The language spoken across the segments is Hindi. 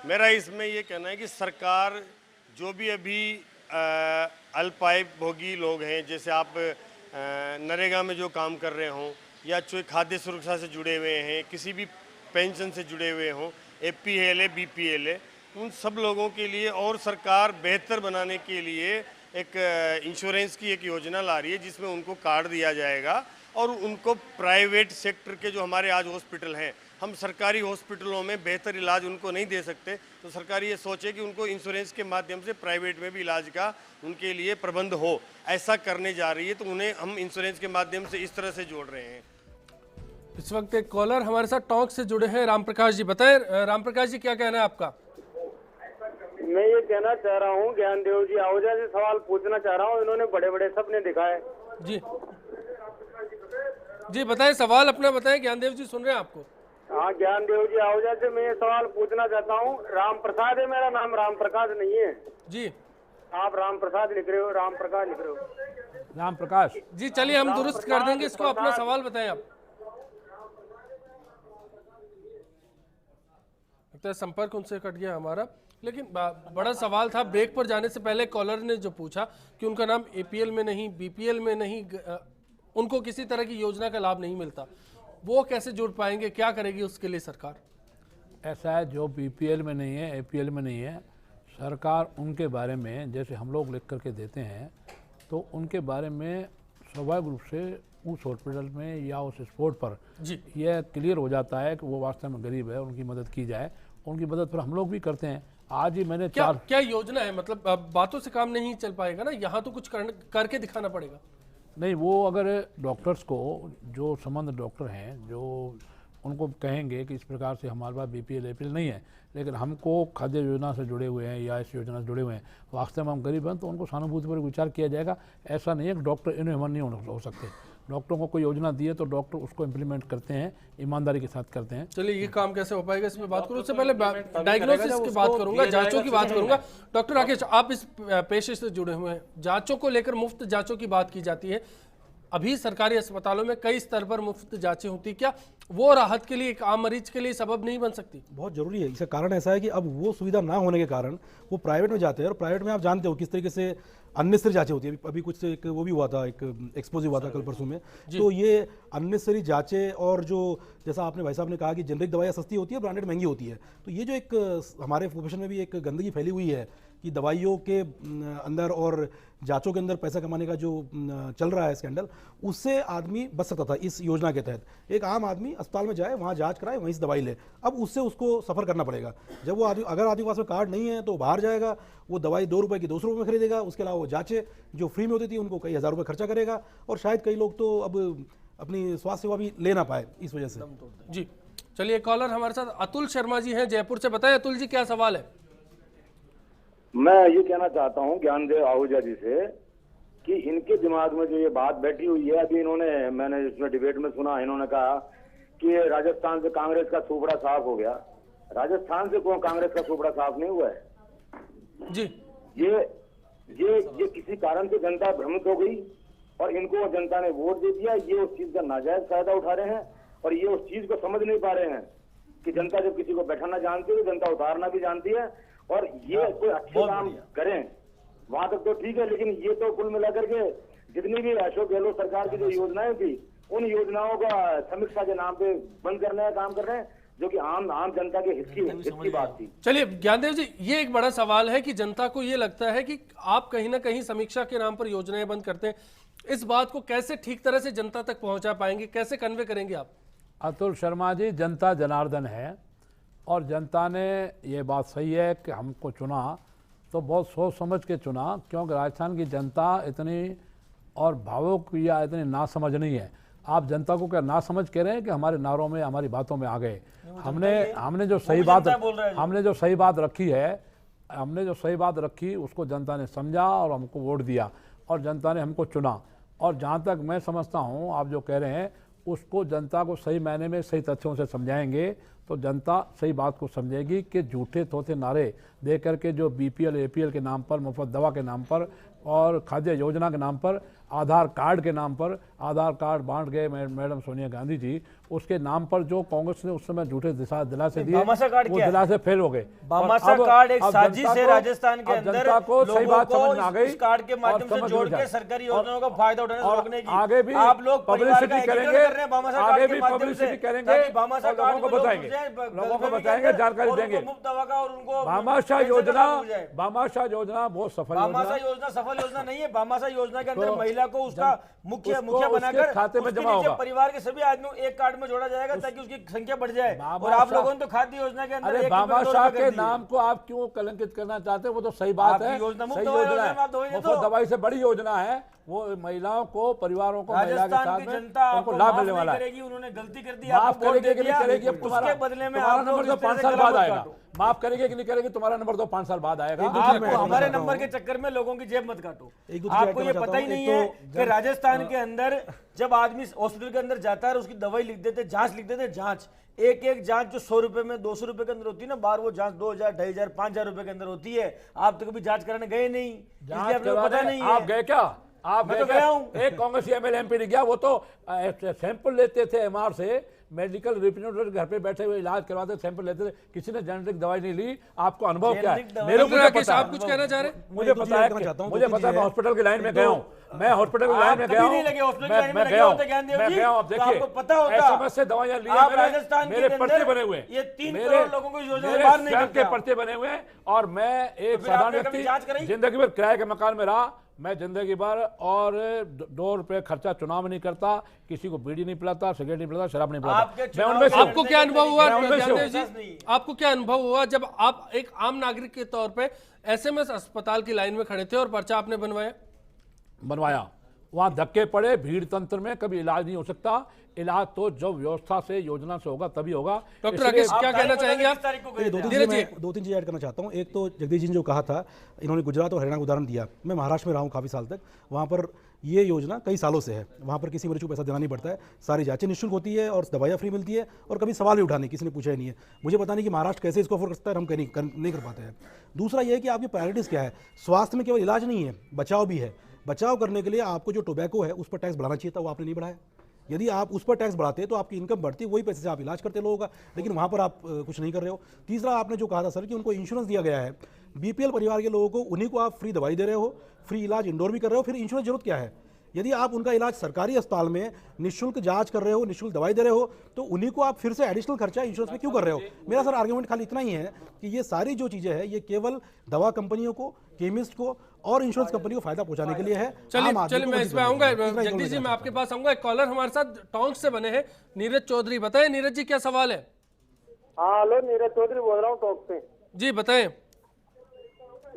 मेरा इसमें ये कहना है कि सरकार जो भी अभी अल्पायुभोगी लोग हैं, जैसे आप नरेगा में जो काम कर रहे हों या जो खाद्य सुरक्षा से जुड़े हुए हैं, किसी भी पेंशन से जुड़े हुए हों, एपीएल है, बीपीएल है, उन सब लोगों के लिए और सरकार बेहतर बनाने के लिए एक इंश्योरेंस की एक योजना ला रही है जिसमें उनको कार्ड दिया जाएगा और उनको प्राइवेट सेक्टर के जो हमारे आज हॉस्पिटल हैं, हम सरकारी हॉस्पिटलों में बेहतर इलाज उनको नहीं दे सकते, तो सरकार ये सोचे कि उनको इंश्योरेंस के माध्यम से प्राइवेट में भी इलाज का उनके लिए प्रबंध हो, ऐसा करने जा रही है। तो उन्हें हम इंश्योरेंस के माध्यम से इस तरह से जोड़ रहे हैं। इस वक्त एक कॉलर हमारे साथ टॉक से जुड़े हैं, राम प्रकाश जी। बताएं राम प्रकाश जी, क्या कहना है आपका? मैं ये कहना चाह रहा हूँ, ज्ञानदेव जी आहूजा से सवाल पूछना चाह रहा हूँ। इन्होंने बड़े बड़े सपने दिखाए। जी जी बताएं, सवाल अपना बताएं, ज्ञानदेव जी सुन रहे हैं आपको। हाँ, ज्ञानदेव जी आहूजा से मैं ये सवाल पूछना चाहता हूँ। राम प्रसाद है मेरा नाम, राम प्रकाश नहीं है जी। आप राम प्रसाद लिख रहे हो, राम प्रकाश लिख रहे हो। राम प्रकाश जी चलिए, हम दुरुस्त कर देंगे इसको। अपना सवाल बताएं आप। लगता है संपर्क उनसे कट गया हमारा, लेकिन बड़ा सवाल था। ब्रेक पर जाने से पहले कॉलर ने जो पूछा कि उनका नाम एपीएल में नहीं, बीपीएल में नहीं, उनको किसी तरह की योजना का लाभ नहीं मिलता, वो कैसे जुड़ पाएंगे? क्या करेगी उसके लिए सरकार? ऐसा है, जो बीपीएल में नहीं है, एपीएल में नहीं है, सरकार उनके बारे में जैसे हम लोग लिख करके देते हैं तो उनके बारे में स्वाभाविक रूप से उस हॉस्पिटल में या उस स्पोर्ट पर जी यह क्लियर हो जाता है कि वो वास्तव में गरीब है, उनकी मदद की जाए। उनकी मदद पर हम लोग भी करते हैं। आज ही मैंने क्या योजना है? मतलब बातों से काम नहीं चल पाएगा ना, यहाँ तो कुछ करके दिखाना पड़ेगा। नहीं, वो अगर डॉक्टर्स को, जो संबंध डॉक्टर हैं, जो उनको कहेंगे कि इस प्रकार से हमारे पास बीपीएल एपीएल नहीं है, लेकिन हमको खाद्य योजना से जुड़े हुए हैं या इस योजना से जुड़े हुए हैं, वास्तव में हम गरीब हैं, तो उनको सहानुभूति पर विचार किया जाएगा। ऐसा नहीं है कि डॉक्टर इनह्यूमन नहीं हो सकते। डॉक्टरों को कोई योजना दी है तो डॉक्टर उसको इम्प्लीमेंट करते हैं, ईमानदारी के साथ करते हैं। चलिए, ये काम कैसे हो पाएगा इसमें बात करूँ। उससे पहले डायग्नोसिस की बात करूंगा, जांचों की बात करूंगा। डॉक्टर राकेश, आप इस पेशे से जुड़े हुए हैं, जांचों को लेकर मुफ्त जांचों की बात की जाती है। अभी सरकारी अस्पतालों में कई स्तर पर मुफ्त जांचें होती, क्या वो राहत के लिए, एक आम मरीज के लिए सबब नहीं बन सकती? बहुत जरूरी है। इसका कारण ऐसा है कि अब वो सुविधा ना होने के कारण वो प्राइवेट में जाते हैं, और प्राइवेट में आप जानते हो किस तरीके से अननेसरी जांचें होती है। अभी कुछ एक वो भी हुआ था, एक एक्सपोज हुआ था कल परसों में। तो ये अननेसरी जांचें, और जो जैसा आपने भाई साहब ने कहा कि जेनरिक दवाइयाँ सस्ती होती है, ब्रांडेड महंगी होती है, तो ये जो एक हमारे प्रोफेशन में भी एक गंदगी फैली हुई है कि दवाइयों के अंदर और जांचों के अंदर पैसा कमाने का जो चल रहा है स्कैंडल, उससे आदमी बच सकता था इस योजना के तहत। एक आम आदमी अस्पताल में जाए, वहाँ जांच कराए, वहीं से दवाई ले। अब उससे उसको सफ़र करना पड़ेगा। जब वो आदमी, अगर आदमी के पास में कार्ड नहीं है तो बाहर जाएगा, वो दवाई 2 रुपये की 200 रुपये में खरीदेगा। उसके अलावा वो जाँचें जो फ्री में होती थी उनको कई हज़ार रुपये खर्चा करेगा, और शायद कई लोग तो अब अपनी स्वास्थ्य सेवा भी ले ना पाए इस वजह से। जी चलिए, कॉलर हमारे साथ अतुल शर्मा जी हैं जयपुर से। बताएं अतुल जी, क्या सवाल है? मैं ये कहना चाहता हूँ ज्ञानदेव आहूजा जी से कि इनके दिमाग में जो ये बात बैठी हुई है, अभी मैंने इसमें डिबेट में सुना, इन्होंने कहा कि राजस्थान से कांग्रेस का सुपड़ा साफ हो गया। राजस्थान से कौन कांग्रेस का सुपड़ा साफ नहीं हुआ है जी। ये किसी कारण से जनता भ्रमित हो गई और इनको जनता ने वोट दे दिया। ये उस चीज का नाजायज फायदा उठा रहे हैं और ये उस चीज को समझ नहीं पा रहे हैं कि जनता जब किसी को बैठाना जानती है, जनता उतारना भी जानती है। और ये कोई अच्छे काम करें वहां तक तो ठीक है, लेकिन ये तो कुल मिलाकर के जितनी भी अशोक गहलोत सरकार की जो योजनाएं थी, उन योजनाओं का समीक्षा के नाम पे बंद करने का काम कर रहे हैं, जो कि आम जनता के हित की बात थी। चलिए ज्ञानदेव जी, ये एक बड़ा सवाल है कि जनता को ये लगता है कि आप कहीं ना कहीं समीक्षा के नाम पर योजनाएं बंद करते हैं। इस बात को कैसे ठीक तरह से जनता तक पहुंचा पाएंगे, कैसे कन्वे करेंगे आप? अतुल शर्मा जी, जनता जनार्दन है और जनता ने ये बात सही है कि हमको चुना तो बहुत सोच समझ के चुना, क्योंकि राजस्थान की जनता इतनी और भावुक या इतनी नासमझ नहीं है। आप जनता को क्या नासमझ कह रहे हैं कि हमारे नारों में, हमारी बातों में आ गए? हमने जो सही बात रखी उसको जनता ने समझा और हमको वोट दिया और जनता ने हमको चुना। और जहाँ तक मैं समझता हूँ, आप जो कह रहे हैं उसको जनता को सही मायने में सही तथ्यों से समझाएंगे तो जनता सही बात को समझेगी कि झूठे थोथे नारे दे करके जो बीपीएल एपीएल के नाम पर, मुफ्त दवा के नाम पर और खाद्य योजना के नाम पर, आधार कार्ड के नाम पर, आधार कार्ड बांट गए मैडम सोनिया गांधी जी, उसके नाम पर जो कांग्रेस ने उस समय झूठे दिलासे दिए, वो दिलासे फेल हो गए। भामाशाह कार्ड एक साजिश है राजस्थान के अंदर, जनता को सही बात समझ में आ गई। इस कार्ड के माध्यम से जोड़ के सरकारी योजनाओं का फायदा उठाने से रोकने की आगे भी आप लोग पब्लिसिटी करेंगे, आगे भी माध्यम पब्लिसिटी से करेंगे, लोगों को बताएंगे, जानकारी देंगे। मुफ्त दवा का और उनको भामाशाह योजना बहुत सफल भामाशाह योजना सफल योजना नहीं है। भामाशाह योजना के अंदर महिला को उसका मुखिया बनाकर खाते में जमा होगा, परिवार के सभी आदमियों एक कार्ड में जोड़ा जाएगा ताकि उसकी संख्या बढ़ जाए। और आप लोगों ने तो खाद्य योजना के अंदर भामाशाह के नाम को आप क्यों कलंकित करना चाहते हैं? वो तो सही बात है, सही योजना है, मुफ्त दवाई से बड़ी योजना है, वो महिलाओं को, परिवारों को, महिला के साथ में उनको लाभ मिलने वाला है। उन्होंने गलती कर दी, माफ करेगी कि नहीं करेगी, अब उसके बदले में तुम्हारा नंबर तो 5 साल बाद आएगा। माफ करेगी कि नहीं करेगी, तुम्हारा नंबर तो 5 साल बाद आएगा। आपको हमारे नंबर के चक्कर में लोगों की जेब मत काटो। आपको ये पता ही नहीं है कि राजस्थान के अंदर जब आदमी हॉस्पिटल के अंदर जाता है, उसकी दवाई लिख देते, जांच लिख देते, जांच एक जांच जो 100 रुपए में 200 रुपए के अंदर होती है ना, बाहर वो जांच 2000, 2500, 5000 रुपए के अंदर होती है। आप तो कभी जांच कराने गए नहीं, इसलिए आपको पता नहीं है। आप गए क्या? आप मैं तो गया हूं। एक कांग्रेसी एमएलए एमपी नहीं गया, वो तो सैंपल लेते थे एमआर से, मेडिकल रिप्रेजेंटेटिव घर पे बैठे हुए इलाज करवाते, सैंपल लेते थे, किसी ने जेनेरिक दवाई नहीं ली। आपको अनुभव क्या है? मेरे को पता है, आप कुछ कहना चाह रहे हैं? मुझे पता है, मैं हॉस्पिटल की लाइन में गया हूँ, मैं हॉस्पिटल की लाइन में गया हूँ, मैं गया हूँ। अब देखिए एसएमएस से दवाइयाँ ली, मेरे पर्चे बने हुए हैं, ये 3 करोड़ लोगों को योजना बाहर नहीं के पर्चे बने हुए हैं। और मैं एक साधारण व्यक्ति, जिंदगी भर किराए के मकान में रहा, मैं जिंदगी भर और 2 रुपए खर्चा चुनाव में नहीं करता, किसी को बीड़ी नहीं पिलाता, सिगरेट नहीं पिलाता, शराब नहीं पिलाता। मैं उनमें से आपको क्या अनुभव हुआ ज्ञानदेव जी? आपको क्या अनुभव हुआ जब आप एक आम नागरिक के तौर पे एसएमएस अस्पताल की लाइन में खड़े थे और पर्चा आपने बनवाया? वहां धक्के पड़े, भीड़ तंत्र में कभी इलाज नहीं हो सकता। इलाज तो जब व्यवस्था से, योजना से होगा तभी होगा। डॉक्टर राकेश क्या कहना चाहेंगे आप? 2-3 चीजें ऐड करना चाहता हूँ। एक तो जगदीश जी ने जो कहा था, इन्होंने गुजरात और हरियाणा का उदाहरण दिया। मैं महाराष्ट्र में रहा हूँ काफ़ी साल तक, वहाँ पर ये योजना कई सालों से है। वहाँ पर किसी मरीज को पैसा देना नहीं पड़ता है, सारी जांचें निःशुल्क होती है और दवाइयाँ फ्री मिलती है, और कभी सवाल भी उठाने किसी ने पूछा ही नहीं है। मुझे पता नहीं कि महाराष्ट्र कैसे इसको अफोर्ड करता है, हम नहीं कर पाते हैं। दूसरा ये है कि आपकी प्रायोरिटीज़ क्या है। स्वास्थ्य में केवल इलाज नहीं है, बचाव भी है। बचाव करने के लिए आपको जो टोबैको है उस पर टैक्स बढ़ाना चाहिए था, वो आपने नहीं बढ़ाया। यदि आप उस पर टैक्स बढ़ाते तो आपकी इनकम बढ़ती, वही पैसे से आप इलाज करते लोगों का, लेकिन वहाँ पर आप कुछ नहीं कर रहे हो। तीसरा आपने जो कहा था सर कि उनको इंश्योरेंस दिया गया है, बीपीएल परिवार के लोगों को, उन्हीं को आप फ्री दवाई दे रहे हो, फ्री इलाज इंडोर भी कर रहे हो, फिर इंश्योरेंस जरूरत क्या है? यदि आप उनका इलाज सरकारी अस्पताल में निःशुल्क जांच कर रहे हो, निःशुल्क दवाई दे रहे हो, तो उन्हीं को आप फिर से एडिशनल खर्चा इंश्योरेंस में क्यों कर रहे हो? मेरा सर आर्गुमेंट खाली इतना ही है कि ये सारी जो चीजें हैं ये केवल दवा कंपनियों को, केमिस्ट को और इंश्योरेंस कंपनी को फायदा पहुंचाने के लिए है। चलिए मैं इसमें आऊंगा। जगदीश जी, मैं आपके पास आऊंगा। एक कॉलर हमारे साथ टोंक से बने हैं, नीरज चौधरी। बताएं नीरज जी, क्या सवाल है? हाँ हेलो, नीरज चौधरी बोल रहा हूँ टोंक से। जी बताएं।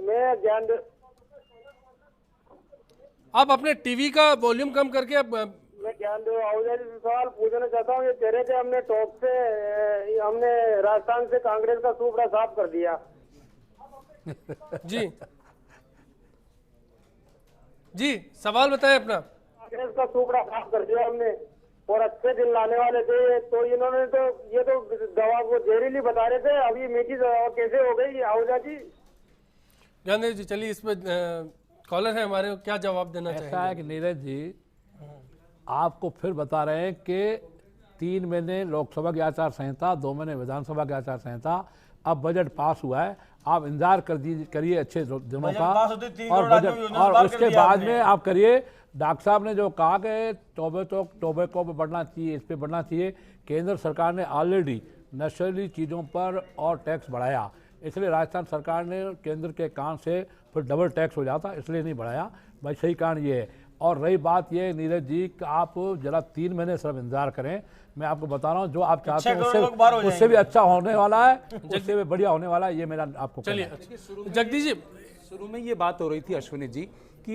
मैं आप अपने टीवी का वॉल्यूम कम करके मैं ज्ञानदेव आहूजा जी से सवाल पूछना चाहता हूँ। ये कह रहे थे हमने टॉप से, हमने राजस्थान से कांग्रेस का सूपड़ा साफ कर दिया। जी सवाल बताएं अपना। कांग्रेस का सूपड़ा साफ कर दिया हमने, और अच्छे दिन लाने वाले थे। तो इन्होंने तो ये तो दवा को जहरीली बता रहे थे, अभी मीठी दवा कैसे हो गई आहूजा जी? ज्ञानदेव जी चलिए, इसमें कॉलर है हमारे, क्या जवाब देना चाहिए? ऐसा है कि नीरज जी आपको फिर बता रहे हैं कि 3 महीने लोकसभा की आचार संहिता, 2 महीने विधानसभा की आचार संहिता, अब बजट पास हुआ है, आप इंतजार करिए अच्छे दिनों का, और बजट, और उसके बाद में आप करिए। डॉक्टर साहब ने जो कहा कि टोबैको पे बढ़ना चाहिए, इस पे बढ़ना चाहिए, केंद्र सरकार ने ऑलरेडी नशीली चीज़ों पर और टैक्स बढ़ाया, इसलिए राजस्थान सरकार ने केंद्र के कान से फिर डबल टैक्स हो जाता, इसलिए नहीं बढ़ाया। भाई सही कारण ये है। और रही बात ये नीरज जी कि आप जरा 3 महीने सिर्फ इंतजार करें, मैं आपको बता रहा हूँ जो आप चाहते हैं उससे भी अच्छा होने वाला है, उससे भी बढ़िया होने वाला है, ये मेरा आपको। चलिए जगदीश जी, शुरू में ये बात हो रही थी अश्विनी जी कि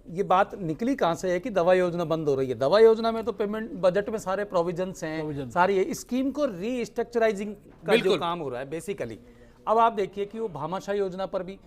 ये बात निकली कहाँ से है कि दवा योजना बंद हो रही है। दवा योजना में तो पेमेंट बजट में सारे प्रोविजंस हैं, सारी स्कीम को रीस्ट्रक्चराइजिंग का जो काम हो रहा है बेसिकली। अब आप देखिए कि वो भामाशाह योजना पर भी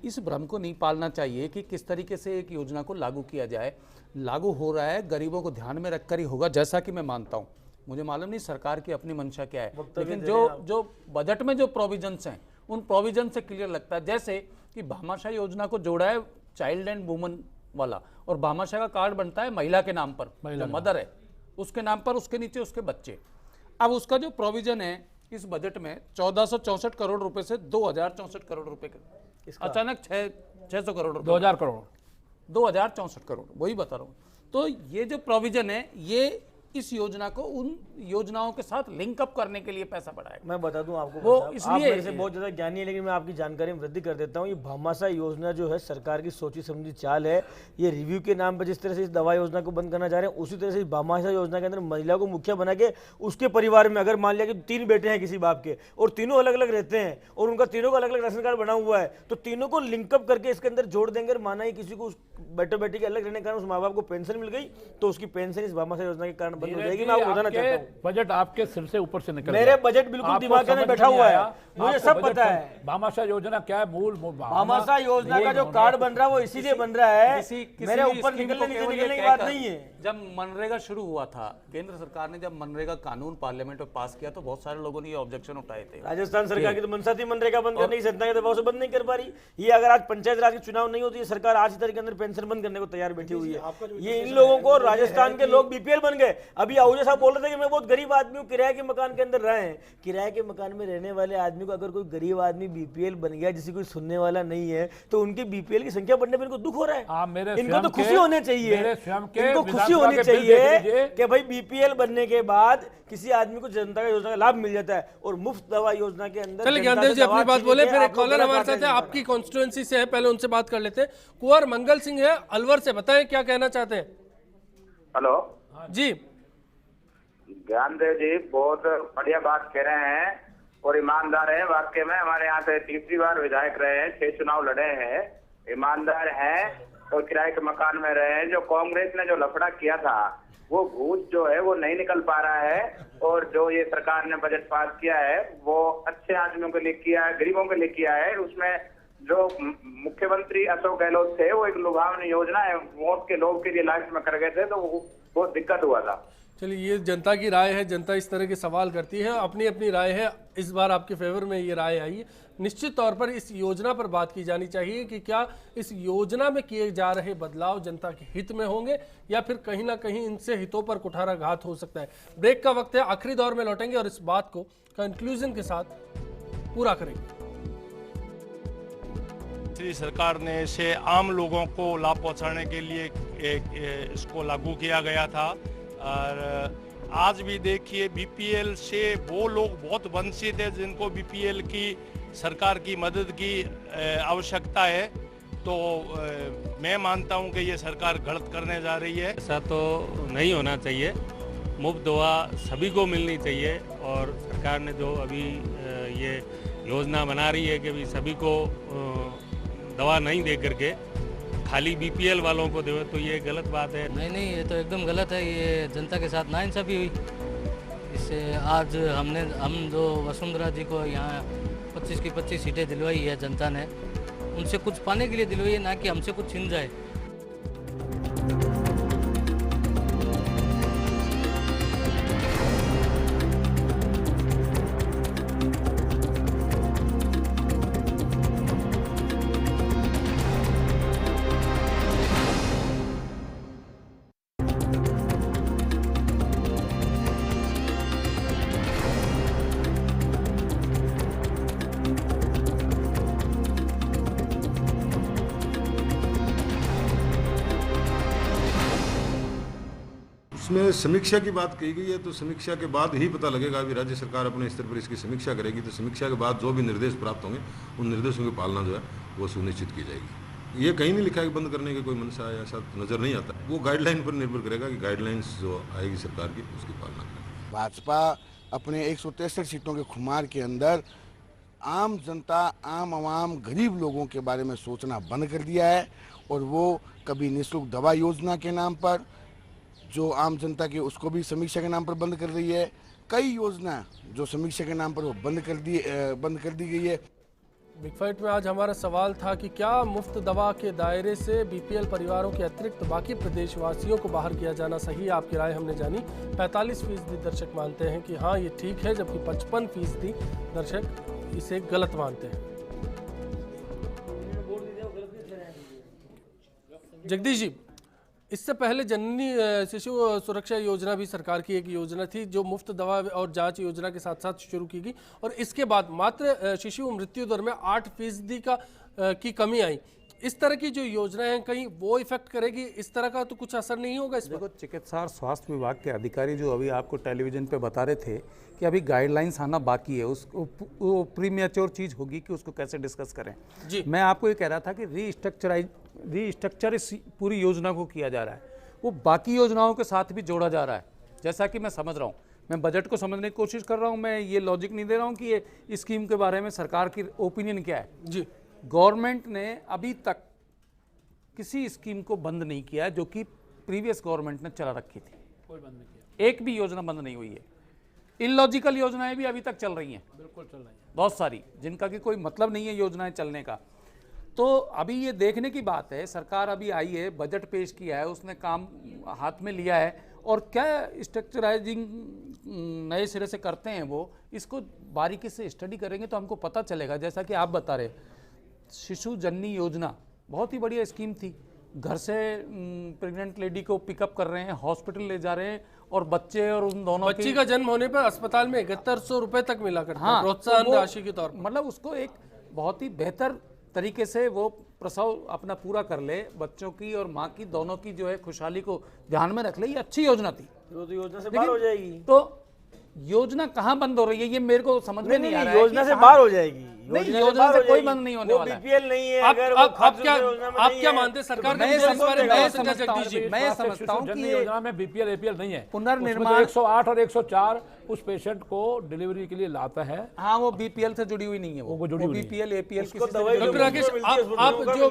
इस भ्रम को नहीं पालना चाहिए कि किस तरीके से एक योजना को लागू किया जाए। लागू हो रहा है, गरीबों को ध्यान में रखकर ही होगा, जैसा कि मैं मानता हूँ। मुझे मालूम नहीं सरकार की अपनी मंशा क्या है, लेकिन जो बजट में जो प्रोविजंस हैं उन प्रोविजन से क्लियर लगता है। जैसे कि भामाशाह योजना को जोड़ा है चाइल्ड एंड वुमन वाला, और भामाशाह का कार्ड बनता है महिला के नाम पर, जो मदर है उसके नाम पर, उसके नीचे उसके बच्चे। अब उसका जो प्रोविजन है इस बजट में 1464 करोड़ रुपए से 2064 करोड़ रुपए अचानक 600 करोड़ रुपए, 2000 करोड़ 2064 करोड़, वही बता रहा हूँ। तो ये जो प्रोविजन है ये इस योजना को उन योजनाओं के साथ लिंक अप करने के लिए पैसा बढ़ाएगा। मैं बता दूं आपको, वो आप इसलिए मेरे से बहुत ज्यादा ज्ञानी है, लेकिन मैं आपकी जानकारी में वृद्धि कर देता हूं। ये भामाशाह योजना जो है सरकार की सोची समझी चाल है। ये रिव्यू के नाम पर जिस तरह से इस दवा योजना को बंद करना चाह रहे हैं, उसी तरह से इस भामाशाह योजना के अंदर महिला को मुखिया बना के उसके परिवार में अगर मान लिया कि 3 बेटे हैं किसी बाप के और तीनों अलग अलग रहते हैं और उनका तीनों का अलग अलग राशन कार्ड बना हुआ है, तो तीनों को लिंकअप करके इसके अंदर जोड़ देंगे। माना ही किसी को बेटे बेटी के अलग रहने के कारण उस माँ बाप को पेंशन मिल गई, तो उसकी पेंशन इस भामाशाह योजना के कारण बंद हो जाएगी। मैं आपको बताना चाहता हूं, बजट आपके सिर से ऊपर से निकल मेरे गया। बजट बिल्कुल आपको दिमाग में समझ बैठा नहीं हुआ है, आया, मुझे आपको सब बजट पता है। भामाशाह योजना क्या है, भामाशाह योजना का जो कार्ड बन रहा है वो इसीलिए बन रहा है, मेरे ऊपर निकलने निकलने की बात नहीं है। जब मनरेगा शुरू हुआ था, केंद्र सरकार ने जब मनरेगा कानून पार्लियामेंट में पास किया तो बहुत सारे लोगों ने ये ऑब्जेक्शन उठाए थे। राजस्थान सरकार की तो मनसा थी मनरेगा बंद करने की, सत्ता के दबाव से बंद नहीं कर पा रही। ये अगर आज पंचायत राज के चुनाव नहीं होती, सरकार आज ही तारीख के अंदर पेंशन बंद करने को तैयार बैठी हुई है। ये इन लोगों को, राजस्थान के लोग बीपीएल बन गए। अभी आहूजा साहब बोल रहे थे कि मैं बहुत गरीब आदमी हूँ, किराए के मकान के अंदर रहे हैं। किराए के मकान में रहने वाले आदमी को अगर कोई गरीब आदमी बीपीएल बन गया जिसे कोई सुनने वाला नहीं है, तो उनके बीपीएल की संख्या बढ़ने पर इनको दुख हो रहा है। इनको तो खुशी होनी चाहिए, इनको खुशी होनी चाहिए कि भाई बीपीएल बनने के बाद किसी आदमी को जनता का योजना का लाभ मिल जाता है। और मुफ्त दवा योजना के अंदर चलिए ज्ञानदेव जी अपनी बात बोले, फिर एक कॉलर हमारे साथ है आपकी कॉन्स्टिट्यूएंसी से है, पहले उनसे बात कर लेते हैं। कुंवर मंगल सिंह है अलवर से, बताएं क्या कहना चाहते हैं। हेलो जी ज्ञानदेव जी, बहुत बढ़िया बात कह रहे हैं और ईमानदार है। वाकई में हमारे यहाँ से 3री बार विधायक रहे हैं, 6 चुनाव लड़े हैं, ईमानदार हैं और किराए के मकान में रहे हैं। जो कांग्रेस ने जो लफड़ा किया था वो भूत जो है वो नहीं निकल पा रहा है, और जो ये सरकार ने बजट पास किया है वो अच्छे आदमियों के लिए किया है, गरीबों के लिए किया है। उसमें जो मुख्यमंत्री अशोक गहलोत थे वो एक लुभावनी योजना है, वोट के लोग के लिए लास्ट में कर गए थे, तो वो बहुत दिक्कत हुआ था। चलिए ये जनता की राय है, जनता इस तरह के सवाल करती है, अपनी अपनी राय है। इस बार आपके फेवर में ये राय आई है। निश्चित तौर पर इस योजना पर बात की जानी चाहिए कि क्या इस योजना में किए जा रहे बदलाव जनता के हित में होंगे या फिर कहीं ना कहीं इनसे हितों पर कुठाराघात हो सकता है। ब्रेक का वक्त है, आखिरी दौर में लौटेंगे और इस बात को कंक्लूजन के साथ पूरा करेंगे। सरकार ने इसे आम लोगों को लाभ पहुंचाने के लिए इसको लागू किया गया था। और आज भी देखिए बीपीएल से वो लोग बहुत वंचित है जिनको बीपीएल की सरकार की मदद की आवश्यकता है। तो मैं मानता हूं कि ये सरकार गलत करने जा रही है। ऐसा तो नहीं होना चाहिए, मुफ्त दवा सभी को मिलनी चाहिए। और सरकार ने जो अभी ये योजना बना रही है कि अभी सभी को दवा नहीं दे करके खाली बीपीएल वालों को दे, तो ये गलत बात है। नहीं, ये तो एकदम गलत है। ये जनता के साथ नाइंसाफी हुई। इससे आज हम जो वसुंधरा जी को यहाँ 25 की 25 सीटें दिलवाई है जनता ने, उनसे कुछ पाने के लिए दिलवाई है, ना कि हमसे कुछ छिन जाए। उसमें समीक्षा की बात कही गई है, तो समीक्षा के बाद ही पता लगेगा। अभी राज्य सरकार अपने स्तर पर इसकी समीक्षा करेगी, तो समीक्षा के बाद जो भी निर्देश प्राप्त होंगे उन निर्देशों की पालना जो है वो सुनिश्चित की जाएगी। ये कहीं नहीं लिखा है कि बंद करने की कोई मंशा है, ऐसा नजर नहीं आता। वो गाइडलाइन पर निर्भर करेगा कि गाइडलाइंस जो आएगी सरकार की उसकी पालना करेगी। भाजपा अपने 163 सीटों के खुमार के अंदर आम जनता, आम आवाम, गरीब लोगों के बारे में सोचना बंद कर दिया है। और वो कभी निःशुल्क दवा योजना के नाम पर जो आम जनता की, उसको भी समीक्षा के नाम पर बंद कर रही है। कई योजना जो समीक्षा के नाम पर वो बंद कर दी गई है। बिग फाइट में आज हमारा सवाल था कि क्या मुफ्त दवा के दायरे से बीपीएल परिवारों के अतिरिक्त बाकी प्रदेशवासियों को बाहर किया जाना सही है? आपकी राय हमने जानी। 45% दर्शक मानते हैं कि हाँ ये ठीक है, जबकि 55% दर्शक इसे गलत मानते हैं। जगदीश जी, इससे पहले जननी शिशु सुरक्षा योजना भी सरकार की एक योजना थी जो मुफ्त दवा और जांच योजना के साथ साथ शुरू की गई, और इसके बाद मात्र शिशु मृत्यु दर में 8% की कमी आई। इस तरह की जो योजनाएं हैं कहीं वो इफेक्ट करेगी, इस तरह का तो कुछ असर नहीं होगा इस पर? देखो, चिकित्सा और स्वास्थ्य विभाग के अधिकारी जो अभी आपको टेलीविजन पे बता रहे थे कि अभी गाइडलाइंस आना बाकी है, उसको वो प्रीमेच्योर चीज़ होगी कि उसको कैसे डिस्कस करें जी। मैं आपको ये कह रहा था कि रीस्ट्रक्चर इस पूरी योजना को किया जा रहा है, वो बाकी योजनाओं के साथ भी जोड़ा जा रहा है। जैसा कि मैं समझ रहा हूँ, मैं बजट को समझने की कोशिश कर रहा हूँ, मैं ये लॉजिक नहीं दे रहा हूँ कि ये स्कीम के बारे में सरकार की ओपिनियन क्या है जी। गवर्नमेंट ने अभी तक किसी स्कीम को बंद नहीं किया जो कि प्रीवियस गवर्नमेंट ने चला रखी थी, कोई बंद नहीं किया, एक भी योजना बंद नहीं हुई है। इलॉजिकल योजनाएं भी अभी तक चल रही हैं, बिल्कुल चल रही हैं, बहुत सारी, जिनका कि कोई मतलब नहीं है योजनाएं चलने का। तो अभी ये देखने की बात है, सरकार अभी आई है, बजट पेश किया है, उसने काम हाथ में लिया है, और क्या स्ट्रक्चराइजिंग नए सिरे से करते हैं वो, इसको बारीकी से स्टडी करेंगे तो हमको पता चलेगा। जैसा कि आप बता रहे, शिशु जननी योजना बहुत ही बढ़िया स्कीम थी, घर से प्रेग्नेंट लेडी को पिकअप कर रहे हैं, हॉस्पिटल ले जा रहे हैं, और बच्चे और उन दोनों बच्ची का जन्म होने पर अस्पताल में 7100 रुपए तक मिला करता है प्रोत्साहन राशि के तौर पर। मतलब उसको एक बहुत ही बेहतर तरीके से वो प्रसव अपना पूरा कर ले, बच्चों की और माँ की दोनों की जो है खुशहाली को ध्यान में रख ले, ये अच्छी योजना थी। तो योजना से बाहर हो जाएगी, तो योजना कहाँ बंद हो रही है ये मेरे को समझ में नहीं आ रहा है। योजना से बाहर हो जाएगी, नहीं, योजना से कोई बंद नहीं होने वाला है। बीपीएल नहीं है, अगर आप क्या मानते हैं सरकार का? मैं समझता हूँ कि योजना में बीपीएल एपीएल नहीं है, पुनर्निर्माण 108 और 104 उस पेशेंट को डिलीवरी के लिए लाता है। हाँ, वो बीपीएल से जुड़ी हुई नहीं है, वो बीपीएल एपीएल की। डॉक्टर राकेश, आप जो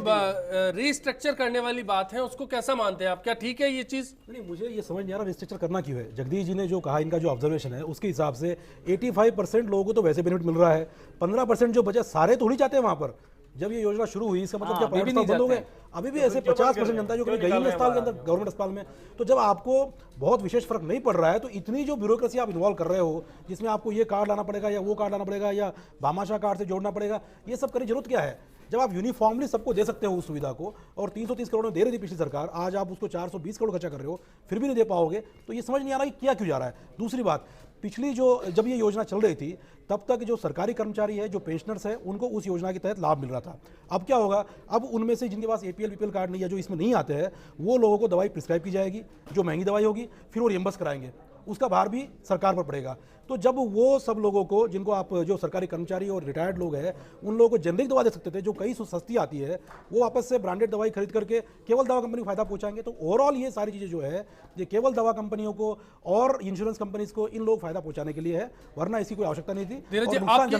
रीस्ट्रक्चर करने वाली बात है उसको कैसा मानते हैं आप? क्या ठीक है ये चीज? नहीं, मुझे ये समझ नहीं आ रहा रिस्ट्रक्चर करना क्यों है। जगदीश जी ने जो कहा, इनका जो ऑब्जर्वेशन है उसके हिसाब से 85% लोगों को तो वैसे बेनिफिट मिल रहा है, 15% जो बचे सारे थोड़ी चाहते हैं वहां पर। जब ये योजना शुरू हुई इसका मतलब क्या प्राइवेट अस्पताल बंद हो गए? अभी भी ऐसे 50% जनता जो कभी गई नहीं अस्पताल के अंदर, गवर्नमेंट अस्पताल में। तो जब आपको बहुत विशेष फर्क नहीं पड़ रहा है तो इतनी जो ब्यूरोक्रेसी आप इन्वॉल्व कर रहे हो, जिसमें आपको ये कार्ड लाना पड़ेगा या वो कार्ड लाना पड़ेगा या भामाशाह कार्ड से जोड़ना पड़ेगा, ये सब करने की जरूरत क्या है? जब आप यूनिफॉर्मली सबको दे सकते हो उस सुविधा को, और 330 करोड़ में दे रही थी पिछली सरकार, आज आप उसको 420 करोड़ खर्चा कर रहे हो, फिर भी नहीं दे पाओगे, तो ये समझ नहीं आ रहा कि किया क्यों जा रहा है। दूसरी बात, पिछली जब ये योजना चल रही थी तब तक जो सरकारी कर्मचारी है, जो पेंशनर्स है, उनको उस योजना के तहत लाभ मिल रहा था। अब क्या होगा, अब उनमें से जिनके पास एपीएल बीपीएल कार्ड नहीं है, जो इसमें नहीं आते हैं, वो लोगों को दवाई प्रिस्क्राइब की जाएगी, जो महंगी दवाई होगी, फिर वो रिएम्बर्स कराएंगे, उसका भार भी सरकार पर पड़ेगा। तो जब वो सब लोगों को, जिनको आप जो सरकारी कर्मचारी और रिटायर्ड लोग हैं, उन लोगों को जेनरिक दवा दे सकते थे जो कई सस्ती आती है, वो वापस से ब्रांडेड दवाई खरीद करके केवल दवा कंपनी को फायदा पहुंचाएंगे। तो ओवरऑल ये सारी चीज़ें जो है ये केवल दवा कंपनियों को और इंश्योरेंस कंपनीज को, इन लोग फायदा पहुंचाने के लिए है, वरना इसकी कोई आवश्यकता नहीं थी।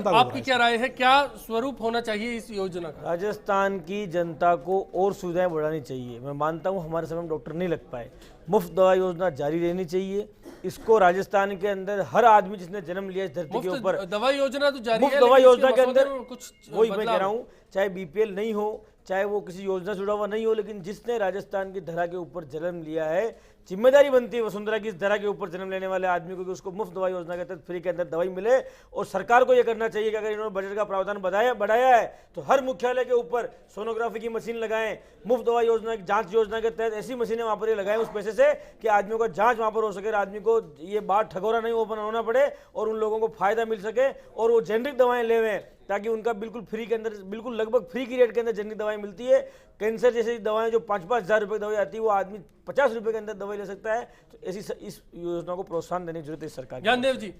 आपकी क्या राय है, क्या स्वरूप होना चाहिए इस योजना का? राजस्थान की जनता को और सुविधाएं बढ़ानी चाहिए। मैं मानता हूं हमारे समय में डॉक्टर नहीं लग पाए, मुफ्त दवा योजना जारी रहनी चाहिए। इसको राजस्थान के अंदर हर आदमी जिसने जन्म लिया इस धरती के ऊपर, दवा योजना तो जारी है, मुफ्त दवा योजना के अंदर कुछ वही मैं कह रहा हूँ, चाहे बीपीएल नहीं हो, चाहे वो किसी योजना से जुड़ा हुआ नहीं हो, लेकिन जिसने राजस्थान की धरा के ऊपर जन्म लिया है, जिम्मेदारी बनती है वसुंधरा की इस धरा के ऊपर जन्म लेने वाले आदमी को कि उसको मुफ्त दवा योजना के तहत फ्री के अंदर दवाई मिले। और सरकार को यह करना चाहिए कि अगर इन्होंने बजट का प्रावधान बढ़ाया है तो हर मुख्यालय के ऊपर सोनोग्राफी की मशीन लगाएं, मुफ्त दवा योजना जांच योजना के तहत ऐसी मशीनें वहां पर ये लगाएं उस पैसे से कि आदमियों का जांच वहां पर हो सके, आदमी को ये बात ठगोरा नहीं ओपन होना पड़े और उन लोगों को फायदा मिल सके और वो जेनरिक दवाएं लेवें, ताकि उनका बिल्कुल फ्री के अंदर, बिल्कुल लगभग फ्री की रेट के अंदर जेनरिक दवाएं मिलती है। कैंसर जैसी दवाएं जो 5-5 हज़ार रुपये की दवाई आती है, वो आदमी 50 रुपये के अंदर दवाई ले सकता है। तो ऐसी इस योजना को प्रोत्साहन देने की जरूरत है सरकार। ज्ञानदेव जी,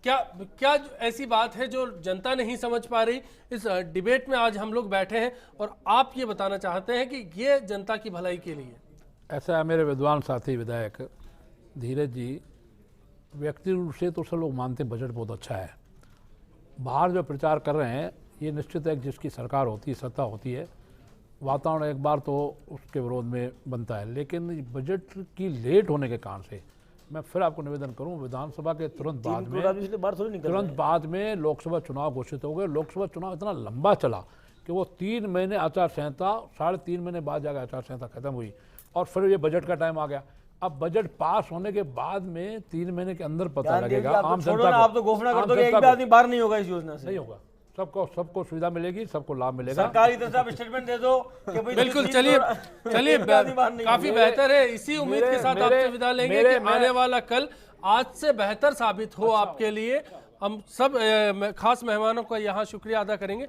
क्या ऐसी बात है जो जनता नहीं समझ पा रही? इस डिबेट में आज हम लोग बैठे हैं और आप ये बताना चाहते हैं कि ये जनता की भलाई के लिए। ऐसा है मेरे विद्वान साथी विधायक धीरज जी, व्यक्ति रूप से तो सब लोग मानते हैं बजट बहुत अच्छा है, बाहर जो प्रचार कर रहे हैं ये निश्चित है कि जिसकी सरकार होती है, सत्ता होती है, वातावरण एक बार तो उसके विरोध में बनता है। लेकिन बजट की लेट होने के कारण से मैं फिर आपको निवेदन करूं, विधानसभा के तुरंत बाद में लोकसभा चुनाव घोषित हो गए। लोकसभा चुनाव इतना लंबा चला कि वो 3 महीने आचार संहिता, 3.5 महीने बाद जाकर आचार संहिता खत्म हुई और फिर ये बजट का टाइम आ गया। अब बजट पास होने के बाद में 3 महीने के अंदर पता लगेगा आम जनता को। आप तो घोषणा कर दोगे, एक भी आदमी बाहर नहीं होगा इस योजना से। नहीं होगा, सबको सुविधा मिलेगी, सबको लाभ मिलेगा। सरकार की तरफ से आप स्टेटमेंट दे दो कि भाई बिल्कुल। चलिए काफी बेहतर है। इसी उम्मीद के साथ आपसे विदा लेंगे कि आने वाला कल आज से बेहतर साबित हो आपके लिए। हम सब खास मेहमानों का यहाँ शुक्रिया अदा करेंगे।